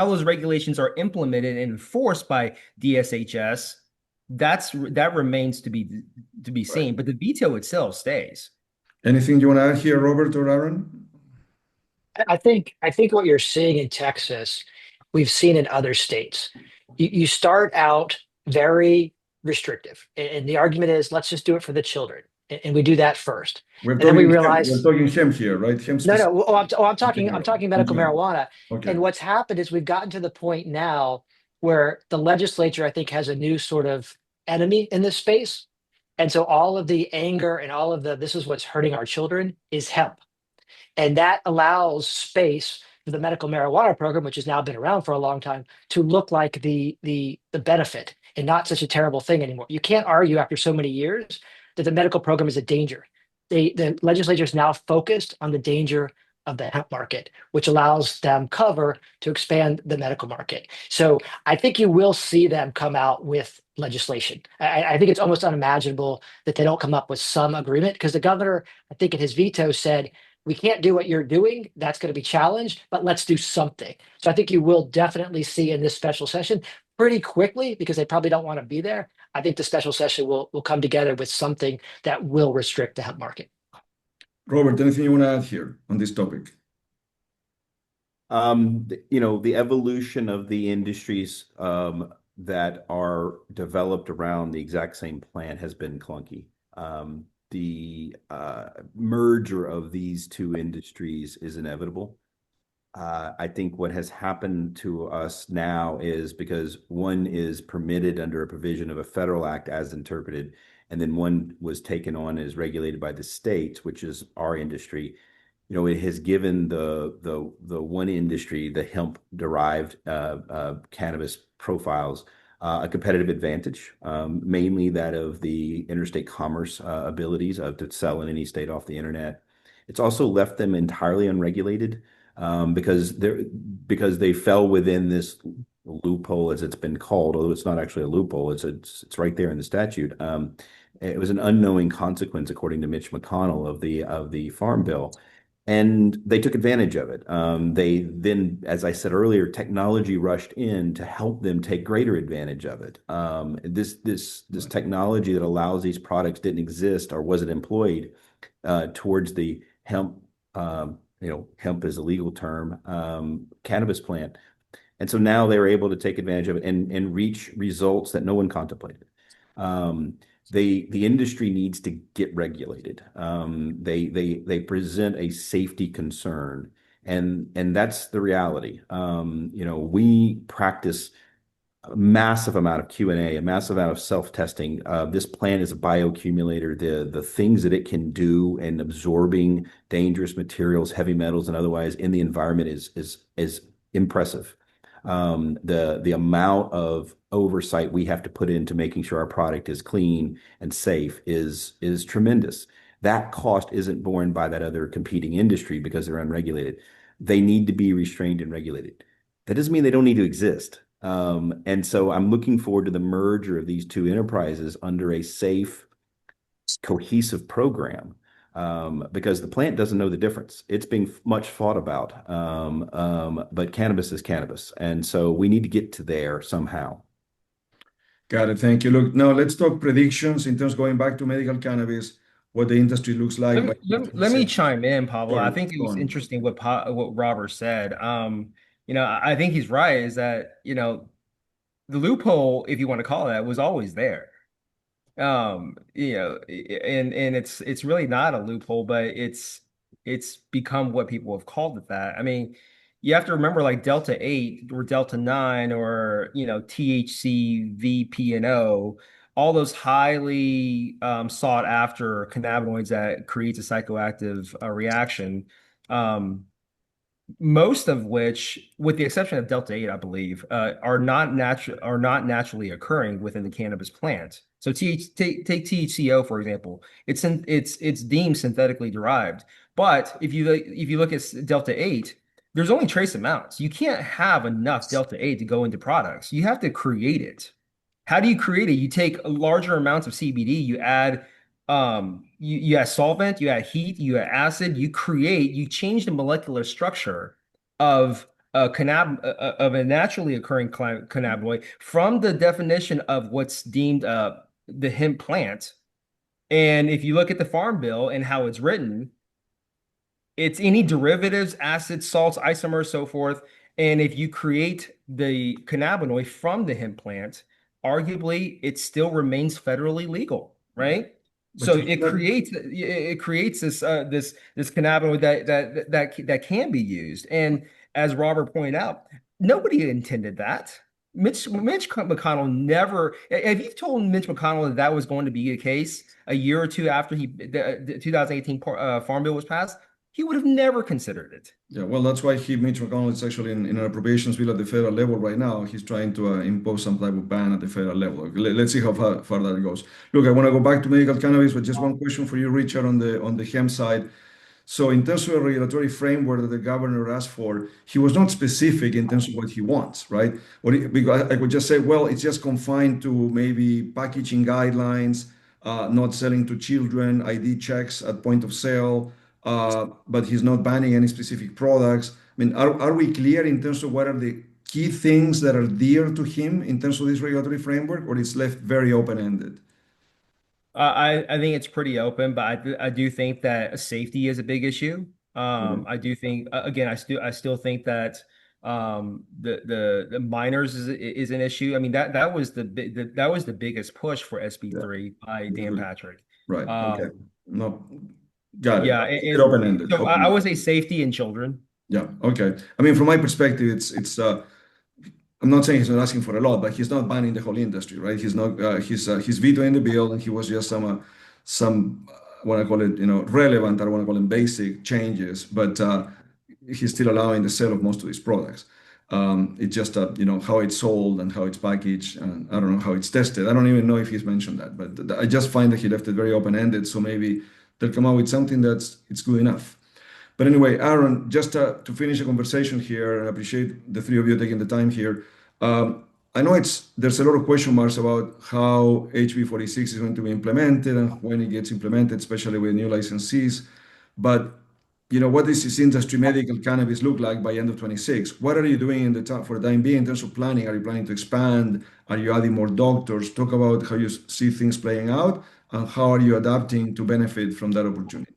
Speaker 3: those regulations are implemented and enforced by DSHS, that remains to be seen. Right. But the veto itself stays.
Speaker 1: Anything you want to add here, Robert or Aaron?
Speaker 2: I think what you're seeing in Texas, we've seen in other states. You start out very restrictive, and the argument is, let's just do it for the children. and we do that first.
Speaker 1: We're
Speaker 2: And then we
Speaker 1: talking hemp. We're
Speaker 2: realize,
Speaker 1: talking hemp here, right? Hemp
Speaker 2: no,
Speaker 1: specific.
Speaker 2: no. I'm talking medical
Speaker 1: Okay.
Speaker 2: marijuana.
Speaker 1: Okay.
Speaker 2: And what's happened is we've gotten to the point now where the legislature, I think, has a new sort of enemy in this space. And so all of the anger and all of the this is what's hurting our children is hemp. And that allows space for the medical marijuana program, which has now been around for a long time, to look like the benefit and not such a terrible thing anymore. You can't argue after so many years that the medical program is a danger. The legislature is now focused on the danger of the hemp market, which allows them cover to expand the medical market. So I think you will see them come out with legislation. I think it's almost unimaginable that they don't come up with some agreement because the governor, I think in his veto said, we can't do what you're doing. That's going to be challenged, but let's do something. So I think you will definitely see in this special session pretty quickly because they probably don't want to be there. I think the special session will come together with something that will restrict the hemp market.
Speaker 1: Robert, anything you want to add here on this topic?
Speaker 4: The evolution of the industries that are developed around the exact same plant has been clunky. The merger of these two industries is inevitable. I think what has happened to us now is because one is permitted under a provision of a federal act as interpreted, and then one was taken on as regulated by the states, which is our industry. It has given the one industry, the hemp derived cannabis profiles, a competitive advantage, mainly that of the interstate commerce abilities to sell in any state off the internet. It's also left them entirely unregulated because they fell within this loophole, as it's been called, although it's not actually a loophole. It's right there in the statute. It was an unknowing consequence, according to Mitch McConnell of the Farm Bill. And they took advantage of it. They then, as I said earlier, technology rushed in to help them take greater advantage of it. This technology that allows these products didn't exist or wasn't employed towards the hemp. Hemp is a legal term, cannabis plant, and so now they're able to take advantage of it and reach results that no one contemplated. The industry needs to get regulated. They present a safety concern, and that's the reality. We practice a massive amount of Q&A, a massive amount of self-testing. This plant is a bioaccumulator. The things that it can do in absorbing dangerous materials, heavy metals, and otherwise in the environment is impressive. The amount of oversight we have to put into making sure our product is clean and safe is tremendous. That cost isn't borne by that other competing industry because they're unregulated. They need to be restrained and regulated. That doesn't mean they don't need to exist. And so I'm looking forward to the merger of these two enterprises under a safe, cohesive program. Because the plant doesn't know the difference. It's being much fought about, but cannabis is cannabis. And so we need to get to there somehow.
Speaker 1: Got it. Thank you. Look, now let's talk predictions in terms of going back to medical cannabis, what the industry looks like.
Speaker 3: Let me chime in, Pablo.
Speaker 1: Sorry,
Speaker 3: I think it
Speaker 1: go
Speaker 3: was
Speaker 1: on.
Speaker 3: interesting what Robert said. I think he's right, is that, the loophole, if you want to call it that, was always there. And it's really not a loophole, but it's become what people have called it that. I mean, you have to remember, like Delta 8 or Delta 9 or THC, VPNO, all those highly sought after cannabinoids that creates a psychoactive reaction. Most of which, with the exception of Delta 8, I believe, are not naturally occurring within the cannabis plant. So take THCO, for example. It's deemed synthetically derived. But if you look at Delta 8, there's only trace amounts. You can't have enough Delta 8 to go into products. You have to create it. How do you create it? You take larger amounts of CBD, you add you add solvent, you add heat, you add acid, you change the molecular structure of of a naturally occurring cannabinoid from the definition of what's deemed the hemp plant. And if you look at the Farm Bill and how it's written, it's any derivatives, acids, salts, isomers, so forth. And if you create the cannabinoid from the hemp plant, arguably it still remains federally legal, right?
Speaker 1: But
Speaker 3: So
Speaker 1: you cannot,
Speaker 3: it creates this cannabinoid that can be used. And as Robert pointed out, nobody intended that. Mitch McConnell never. If you told Mitch McConnell that that was going to be the case a year or two after the 2018 Farm Bill was passed, he would have never considered it.
Speaker 1: yeah, well, that's why Mitch McConnell is actually in an appropriations bill at the federal level right now. He's trying to impose some type of ban at the federal level. Let's see how far that goes. Look, I want to go back to medical cannabis, but just one question for you, Richard, on the hemp side. So in terms of a regulatory framework that the governor asked for, he was not specific in terms of what he wants, right? Because I could just say, well, it's just confined to maybe packaging guidelines, not selling to children, ID checks at point of sale, but he's not banning any specific products. I mean, are we clear in terms of what are the key things that are dear to him in terms of this regulatory framework, or it's left very open-ended?
Speaker 3: I think it's pretty open, but I do think that safety is a big issue.
Speaker 1: Mhm.
Speaker 3: I do think again, I still think that the minors is an issue. I mean that was that was the biggest push for
Speaker 1: Yeah,
Speaker 3: SB3 by Dan Patrick.
Speaker 1: right. Okay.
Speaker 3: Um,
Speaker 1: No, got it.
Speaker 3: yeah,
Speaker 1: Keep it open-ended.
Speaker 3: so I would say safety in children.
Speaker 1: Yeah. Okay. I mean, from my perspective, I'm not saying he's not asking for a lot, but he's not banning the whole industry, right? He's not. He's vetoing the bill, and he was just I want to call it, relevant. I don't want to call them basic changes, but he's still allowing the sale of most of these products. It's just how it's sold and how it's packaged, and I don't know how it's tested. I don't even know if he's mentioned that, but I just find that he left it very open-ended. So maybe they'll come out with something it's good enough. But anyway, Aaron, just to finish the conversation here, and I appreciate the three of you taking the time here. I know there's a lot of question marks about how HB 46 is going to be implemented and when it gets implemented, especially with new licensees. But what does this industry medical cannabis look like by end of 26? What are you doing for the time being in terms of planning? Are you planning to expand? Are you adding more doctors? Talk about how you see things playing out and how are you adapting to benefit from that opportunity?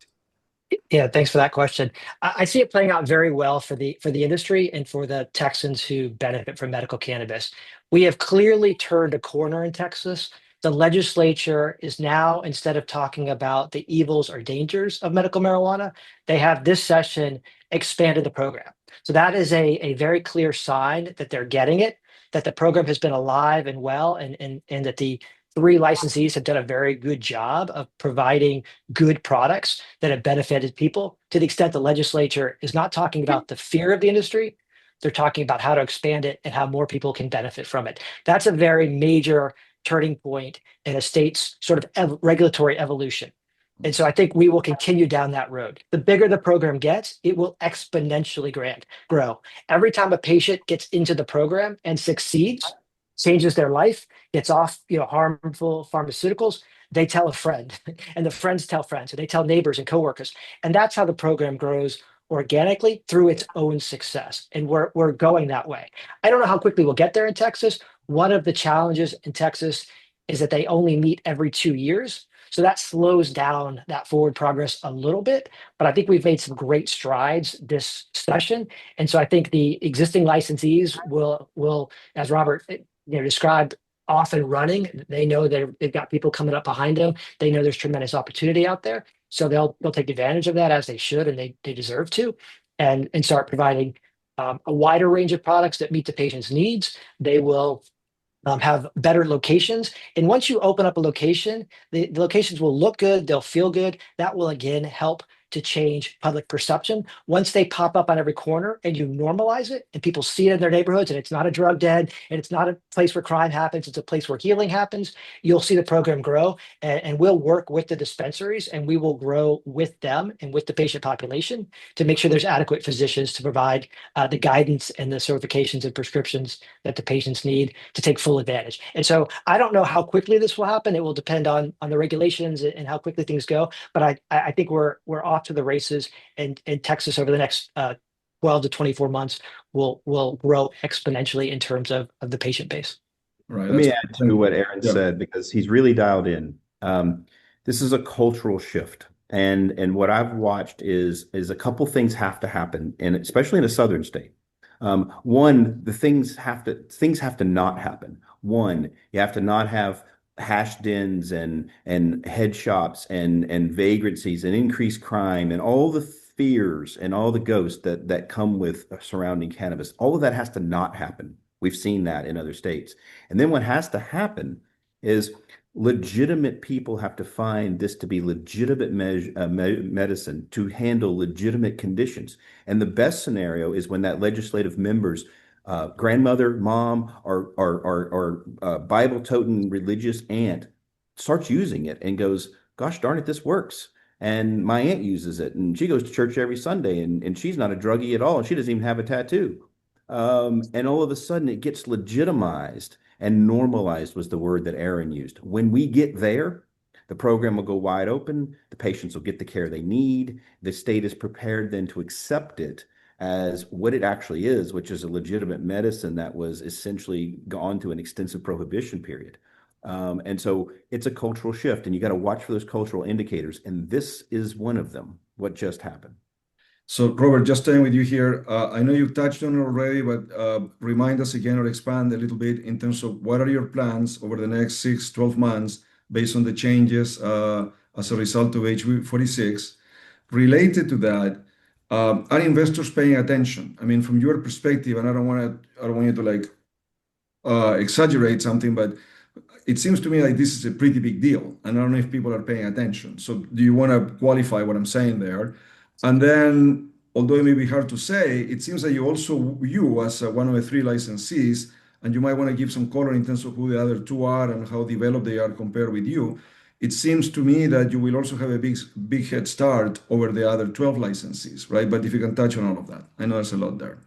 Speaker 2: Yeah, thanks for that question. I see it playing out very well for the industry and for the Texans who benefit from medical cannabis. We have clearly turned a corner in Texas. The legislature is now, instead of talking about the evils or dangers of medical marijuana, they have this session expanded the program. So that is a very clear sign that they're getting it, that the program has been alive and well, and that the three licensees have done a very good job of providing good products that have benefited people. To the extent the legislature is not talking about the fear of the industry, they're talking about how to expand it and how more people can benefit from it. That's a very major turning point in a state's sort of regulatory evolution. And so I think we will continue down that road. The bigger the program gets, it will exponentially grow. Every time a patient gets into the program and succeeds, changes their life, gets off harmful pharmaceuticals, they tell a friend, and the friends tell friends, and they tell neighbors and coworkers, and that's how the program grows organically through its own success. And we're going that way. I don't know how quickly we'll get there in Texas. One of the challenges in Texas is that they only meet every 2 years. So that slows down that forward progress a little bit, but I think we've made some great strides this session. And so I think the existing licensees will, as Robert described, off and running. They know they've got people coming up behind them. They know there's tremendous opportunity out there. So they'll take advantage of that as they should, and they deserve to, and start providing a wider range of products that meet the patient's needs. They will have better locations. And once you open up a location, the locations will look good, they'll feel good. That will again help to change public perception. Once they pop up on every corner and you normalize it and people see it in their neighborhoods, and it's not a drug den and it's not a place where crime happens, it's a place where healing happens, you'll see the program grow. And we'll work with the dispensaries, and we will grow with them and with the patient population to make sure there's adequate physicians to provide the guidance and the certifications and prescriptions that the patients need to take full advantage. And so I don't know how quickly this will happen. It will depend on the regulations and how quickly things go. But I think we're off to the races, and Texas over the next 12 to 24 months will grow exponentially in terms of the patient base.
Speaker 1: Right.
Speaker 4: Let me add to what Aaron
Speaker 1: Yeah.
Speaker 4: said, because he's really dialed in. This is a cultural shift. And what I've watched is a couple things have to happen, and especially in a southern state. One, things have to not happen. One, you have to not have hash dens and head shops and vagrancies and increased crime and all the fears and all the ghosts that come with surrounding cannabis. All of that has to not happen. We've seen that in other states. And then what has to happen is legitimate people have to find this to be legitimate medicine to handle legitimate conditions. And the best scenario is when that legislative members grandmother, mom, or Bible-toting religious aunt starts using it and goes, "Gosh darn it, this works." And my aunt uses it, and she goes to church every Sunday, and she's not a druggie at all, and she doesn't even have a tattoo. And all of a sudden, it gets legitimized and normalized was the word that Aaron used. When we get there, the program will go wide open. The patients will get the care they need. The state is prepared then to accept it as what it actually is, which is a legitimate medicine that was essentially gone to an extensive prohibition period. And so it's a cultural shift, and you got to watch for those cultural indicators. And this is one of them, what just happened.
Speaker 1: So, Robert, just staying with you here, I know you touched on it already, but remind us again or expand a little bit in terms of what are your plans over the next 6, 12 months based on the changes as a result of HB 46. Related to that, are investors paying attention? I mean, from your perspective, and I don't want you to like exaggerate something, but it seems to me like this is a pretty big deal. And I don't know if people are paying attention. So do you want to qualify what I'm saying there? And then, although it may be hard to say, it seems that you as one of the 3 licensees, and you might want to give some color in terms of who the other 2 are and how developed they are compared with you. It seems to me that you will also have a big head start over the other 12 licensees, right? But if you can touch on all of that, I know there's a lot there.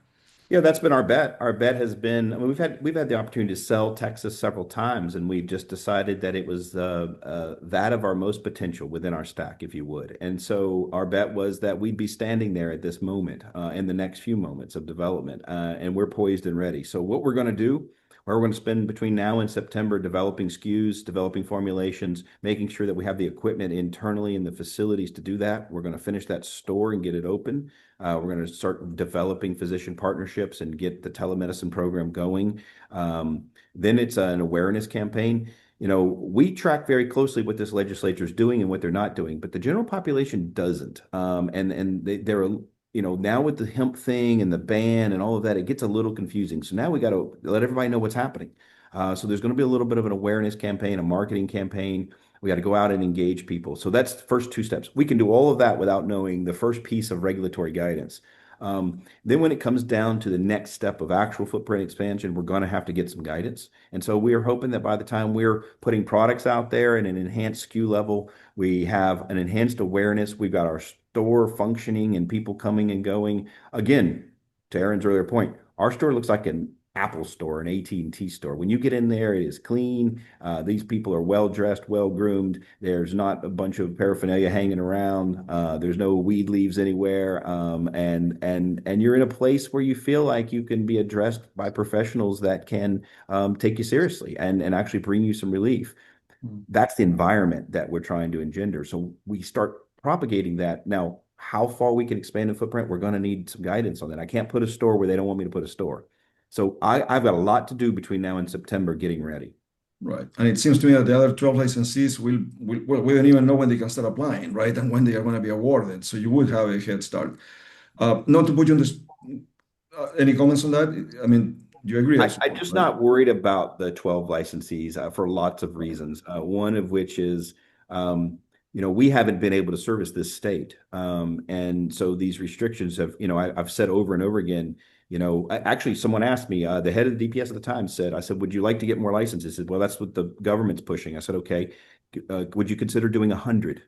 Speaker 4: Yeah, that's been our bet. Our bet has been, I mean, we've had the opportunity to sell Texas several times, and we've just decided that it was that of our most potential within our stack, if you would. And so our bet was that we'd be standing there at this moment, in the next few moments of development, and we're poised and ready. So what we're going to do, we're going to spend between now and September developing SKUs, developing formulations, making sure that we have the equipment internally in the facilities to do that. We're going to finish that store and get it open. We're going to start developing physician partnerships and get the telemedicine program going. Then it's an awareness campaign. You know, we track very closely what this legislature is doing and what they're not doing, but the general population doesn't. They're now with the hemp thing and the ban and all of that, it gets a little confusing. So now we got to let everybody know what's happening. So there's going to be a little bit of an awareness campaign, a marketing campaign. We got to go out and engage people. So that's the first 2 steps. We can do all of that without knowing the first piece of regulatory guidance. Then when it comes down to the next step of actual footprint expansion, we're going to have to get some guidance. And so we are hoping that by the time we're putting products out there in an enhanced SKU level, we have an enhanced awareness. We've got our store functioning and people coming and going. Again, to Aaron's earlier point, our store looks like an Apple store, an AT&T store. When you get in there, it is clean. These people are well dressed, well groomed. There's not a bunch of paraphernalia hanging around. There's no weed leaves anywhere. And you're in a place where you feel like you can be addressed by professionals that can take you seriously and actually bring you some relief. That's the environment that we're trying to engender. So we start propagating that. Now, how far we can expand the footprint, we're going to need some guidance on that. I can't put a store where they don't want me to put a store. So I've got a lot to do between now and September getting ready.
Speaker 1: Right. And it seems to me that the other 12 licensees we don't even know when they can start applying, right? And when they are going to be awarded. So you would have a head start. Not to put you on this, any comments on that? I mean, do you agree?
Speaker 4: I'm just not worried about the 12 licensees for lots of reasons. One of which is, we haven't been able to service this state. And so these restrictions have, I've said over and over again, actually someone asked me, the head of the DPS at the time said, would you like to get more licenses? He said, well, that's what the government's pushing. I said, okay, would you consider doing 100?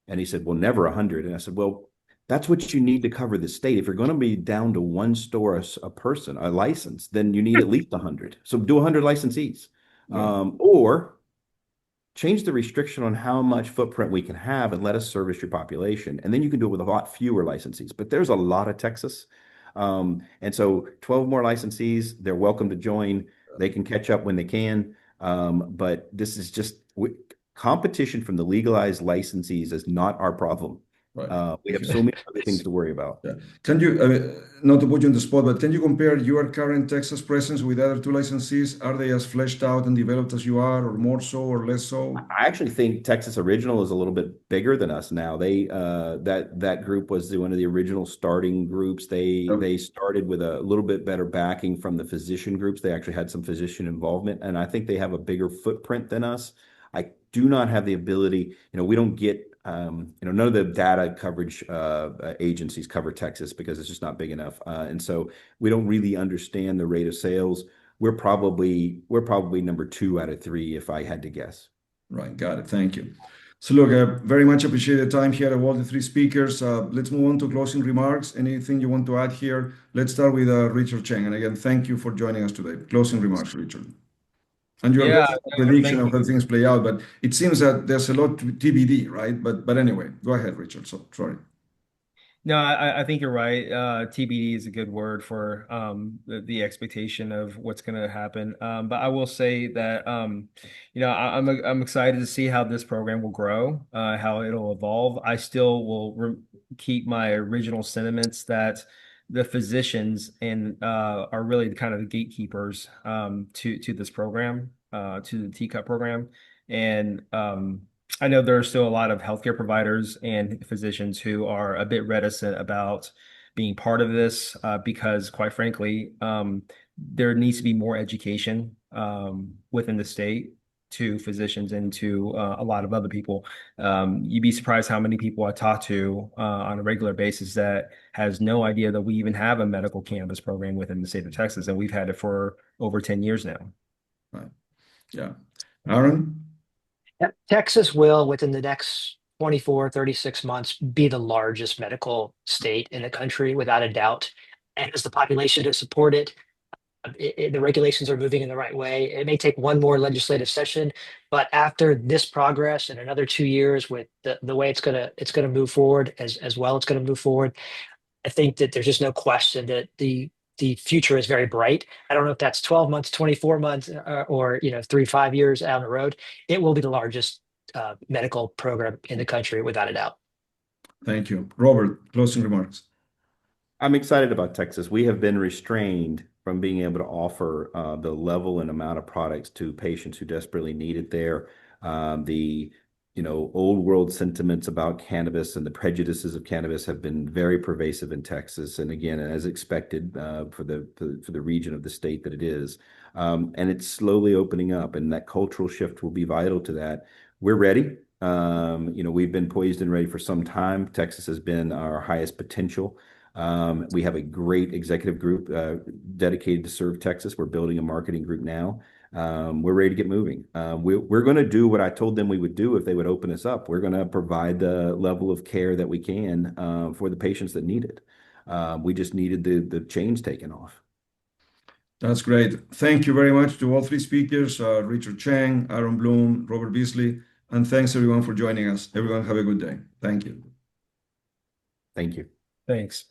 Speaker 4: And he said, well, never 100. And I said, well, that's what you need to cover the state. If you're going to be down to 1 store a person, a license, then you need at least 100. So do 100 licensees. Yeah. Or change the restriction on how much footprint we can have and let us service your population. And then you can do it with a lot fewer licensees. But there's a lot of Texas. And so 12 more licensees, they're welcome to join. They can catch up when they can. But this is just competition from the legalized licensees is not our problem.
Speaker 1: Right.
Speaker 4: We have so many other things to worry about.
Speaker 1: Yeah. Can you, not to put you on the spot, but can you compare your current Texas presence with other two licensees? Are they as fleshed out and developed as you are, or more so, or less so?
Speaker 4: I actually think Texas Original is a little bit bigger than us now. They that group was one of the original starting groups.
Speaker 1: Yep.
Speaker 4: They started with a little bit better backing from the physician groups. They actually had some physician involvement, and I think they have a bigger footprint than us. I do not have the ability, we don't get none of the data coverage agencies cover Texas because it's just not big enough. And so we don't really understand the rate of sales. We're probably number 2 out of 3 if I had to guess.
Speaker 1: Right, got it. Thank you. So look, very much appreciate the time here of all the three speakers. Let's move on to closing remarks. Anything you want to add here? Let's start with Richard Cheng. And again, thank you for joining us today. Closing remarks, Richard. And you're
Speaker 3: Yeah,
Speaker 1: very prediction
Speaker 3: thank
Speaker 1: of how
Speaker 3: you.
Speaker 1: things play out, but it seems that there's a lot to TBD, right? But anyway, go ahead, Richard. So sorry.
Speaker 3: No, I think you're right. TBD is a good word for the expectation of what's going to happen. But I will say that I'm excited to see how this program will grow, how it'll evolve. I still will keep my original sentiments that the physicians are really kind of the gatekeepers to this program, to the TCUP program, and I know there are still a lot of healthcare providers and physicians who are a bit reticent about being part of this because, quite frankly, there needs to be more education within the state to physicians and to a lot of other people. You'd be surprised how many people I talk to on a regular basis that has no idea that we even have a medical cannabis program within the state of Texas, and we've had it for over 10 years now.
Speaker 1: Right. Yeah. Aaron?
Speaker 2: Texas will, within the next 24, 36 months, be the largest medical state in the country, without a doubt. And has the population to support it. The regulations are moving in the right way. It may take one more legislative session, but after this progress and another 2 years with the way it's gonna move forward as well, it's gonna move forward. I think that there's just no question that the future is very bright. I don't know if that's 12 months, 24 months, or 3, 5 years down the road. It will be the largest medical program in the country, without a doubt.
Speaker 1: Thank you. Robert, closing remarks.
Speaker 4: I'm excited about Texas. We have been restrained from being able to offer the level and amount of products to patients who desperately need it there. The old world sentiments about cannabis and the prejudices of cannabis have been very pervasive in Texas, and again, as expected for the region of the state that it is, and it's slowly opening up, and that cultural shift will be vital to that. We're ready. We've been poised and ready for some time. Texas has been our highest potential. We have a great executive group dedicated to serve Texas. We're building a marketing group now. We're ready to get moving. We're going to do what I told them we would do if they would open us up. We're going to provide the level of care that we can for the patients that need it. We just needed the chains taken off.
Speaker 1: That's great. Thank you very much to all three speakers, Richard Cheng, Aaron Bloom, Robert Beasley, and thanks everyone for joining us. Everyone have a good day. Thank you.
Speaker 4: Thank you.
Speaker 3: Thanks.